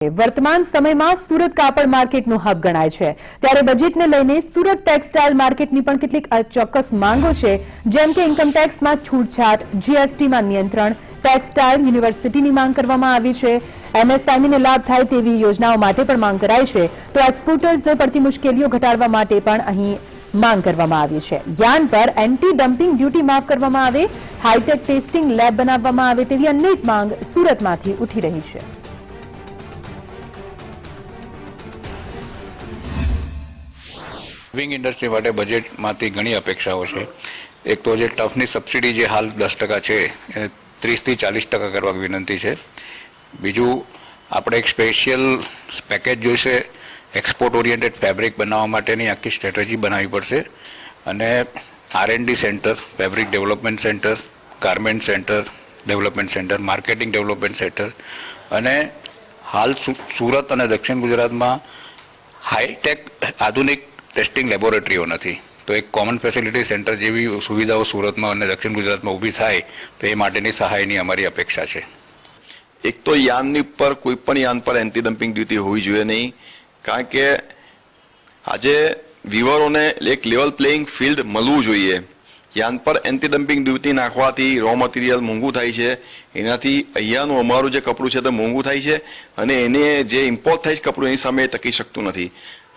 वर्तमान समय में सूरत कापड़ मार्केटનું હબ ગણાય છે ત્યારે બજેટને લઈને સુરત ટેક્સટાઇલ માર્કેટની પણ કેટલીક ચોક્કસ માંગો છે જેમ કે ઇન્કમ ટેક્સમાં છૂટછાટ જીએસટીમાં નિયંત્રણ ટેક્સટાઇલ યુનિવર્સિટીની માંગ કરવામાં આવી છે એમએસએમઈને લાભ થાય તેવી યોજનાઓ માટે પણ માંગ કરાઈ છે તો એક્સપોર્ટર્સને પડતી મુશ્કેલીઓ ઘટાડવા માટે પણ અહીં માંગ કરવામાં આવી છે યાન પર એન્ટી ડમ્પિંગ ડ્યુટી માફ કરવામાં આવે હાઈટેક ટેસ્ટિંગ લેબ બનાવવામાં આવે તેવી અનેક માંગ સુરતમાંથી ઉઠી રહી છે। વિંગ ઇન્ડસ્ટ્રી માટે બજેટમાંથી ઘણી અપેક્ષાઓ છે। એક તો જે ટફની સબસિડી જે હાલ 10% છે એને 30 થી 40% કરવા વિનંતી છે। બીજું આપણે એક સ્પેશિયલ પેકેજ જોઈશે એક્સપોર્ટ ઓરિએન્ટેડ ફેબ્રિક બનાવવા માટેની આખી સ્ટ્રેટેજી બનાવવી પડશે અને R&D centre, fabric development centre, garment centre development centre, marketing development centre અને હાલ સુરત અને દક્ષિણ ગુજરાતમાં હાઈટેક આધુનિક ટેસ્ટિંગ લેબોરેટરીઓ નથી તો એક કોમન ફેસિલિટી સેન્ટર જેવી સુવિધાઓ સુરતમાં અને દક્ષિણ ગુજરાતમાં ઊભી થાય તો એ માટેની સહાયની અમારી અપેક્ષા છે। એક તો યાનની પર કોઈ પણ યાન પર એન્ટી ડમ્પિંગ ડ્યુટી હોવી જોઈએ નહીં કારણ કે આજે વીવરોને એક લેવલ પ્લેઇંગ ફિલ્ડ મળવું જોઈએ। યાન પર એન્ટી ડમ્પિંગ ડ્યુટી નાખવાથી રો મટીરિયલ મોંઘું થાય છે એનાથી અહીંયાનું અમારું જે કપડું છે તે મોંઘું થાય છે અને એને જે ઇમ્પોર્ટ થાય છે કપડું એની સામે ટકી શકતું નથી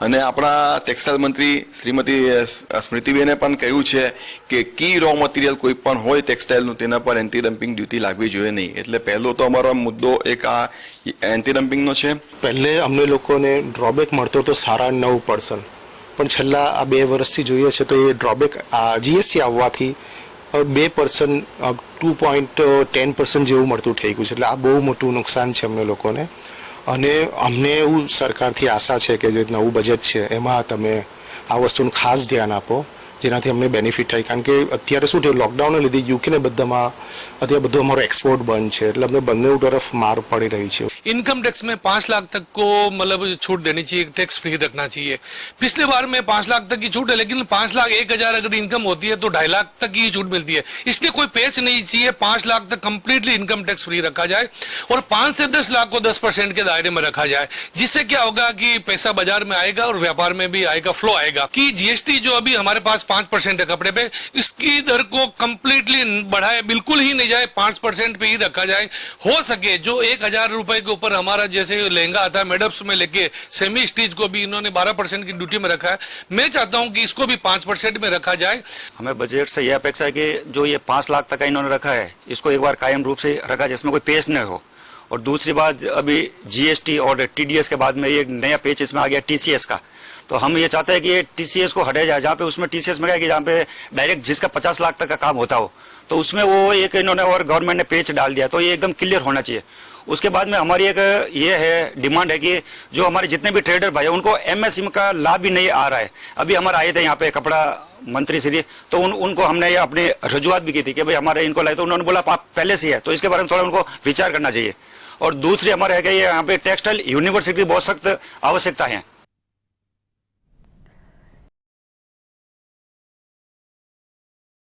અને આપણા ટેક્સટાઇલ મંત્રી શ્રીમતી સ્મૃતિબેને પણ કહ્યું છે કે કી રો મટીરિયલ કોઈ પણ હોય ટેક્સટાઇલનું તેના પર એન્ટી ડમ્પિંગ ડ્યુટી લાગવી જોઈએ નહીં એટલે પહેલો તો અમારો મુદ્દો એક આ એન્ટી ડમ્પિંગનો છે। પહેલે અમને લોકોને ડ્રોબેક મળતો તો 9.5% પણ છેલ્લા આ 2 વર્ષથી જોઈએ છે તો એ ડ્રોબેક જીએસટી આવવાથી 2% 2.10% જેવું મળતું થઈ ગયું છે એટલે આ બહુ મોટું નુકસાન છે અમને લોકોને અને અમને એવું સરકારથી આશા છે કે જે નવું બજેટ છે એમાં તમે આ વસ્તુનું ખાસ ધ્યાન આપો જેનાથી અમને બેનિફિટ થાય કારણ કે અત્યારે શું થયું લોકડાઉનને લીધે યુકેને બધામાં અત્યારે બધું અમારો एक्सपोर्ट बंद है એટલે અમને બંને तरफ मार पड़ी रही है। इनकम टैक्स में 5 लाख तक को मतलब छूट देनी चाहिए, टैक्स फ्री रखना चाहिए। पिछले बार में 5 लाख तक की छूट है लेकिन 5 लाख 1,000 अगर इनकम होती है तो 2.5 लाख तक की छूट मिलती है। इसलिए कोई पेच नहीं चाहिए, 5 लाख तक कंप्लीटली इनकम टैक्स फ्री रखा जाए और 5 से 10 लाख को 10% के दायरे में रखा जाए जिससे क्या होगा कि पैसा बाजार में आएगा और व्यापार में भी आएगा, फ्लो आएगा। कि जीएसटी जो अभी हमारे पास 5% है कपड़े पे, इसकी दर को कंप्लीटली बढ़ाए बिल्कुल ही नहीं जाए, 5% पे ही रखा जाए। हो सके जो 1,000 रुपए के ऊपर हमारा जैसे लहंगा आता है मेडअप्स में लेके सेमी स्टिच को भी इन्होंने 12% की ड्यूटी में रखा है। मैं चाहता हूं कि इसको भी 5% में रखा जाए। हमें बजट से यह अपेक्षा है कि जो ये 5 लाख तक का इन्होंने रखा है इसको एक बार कायम रूप से रखा जाए, इसमें कोई पेच न हो। और दूसरी बात अभी जीएसटी और टीडीएस के बाद में ये नया पेच इसमें आ गया टीसीएस का, तो हम ये चाहते हैं कि ये टीसीएस को हटाया जाए जहाँ पे उसमें टीसीएस में क्या है कि जहाँ पे डायरेक्ट जिसका 50 लाख तक का काम होता हो तो उसमें वो एक इन्होंने और गवर्नमेंट ने पेच डाल दिया तो ये एकदम क्लियर होना चाहिए। उसके बाद में हमारी एक ये है डिमांड है कि जो हमारे जितने भी ट्रेडर भाई उनको एमएसएमई का लाभ भी नहीं आ रहा है। अभी हमारे आए थे यहाँ पे कपड़ा मंत्री श्री तो उनको हमने ये अपनी रजूआत भी की थी कि भाई हमारे इनको लाए तो उन्होंने बोला आप पहले से है तो इसके बारे में थोड़ा उनको विचार करना चाहिए। और दूसरी हमारे है कि यहाँ पे टेक्सटाइल यूनिवर्सिटी की बहुत सख्त आवश्यकता है।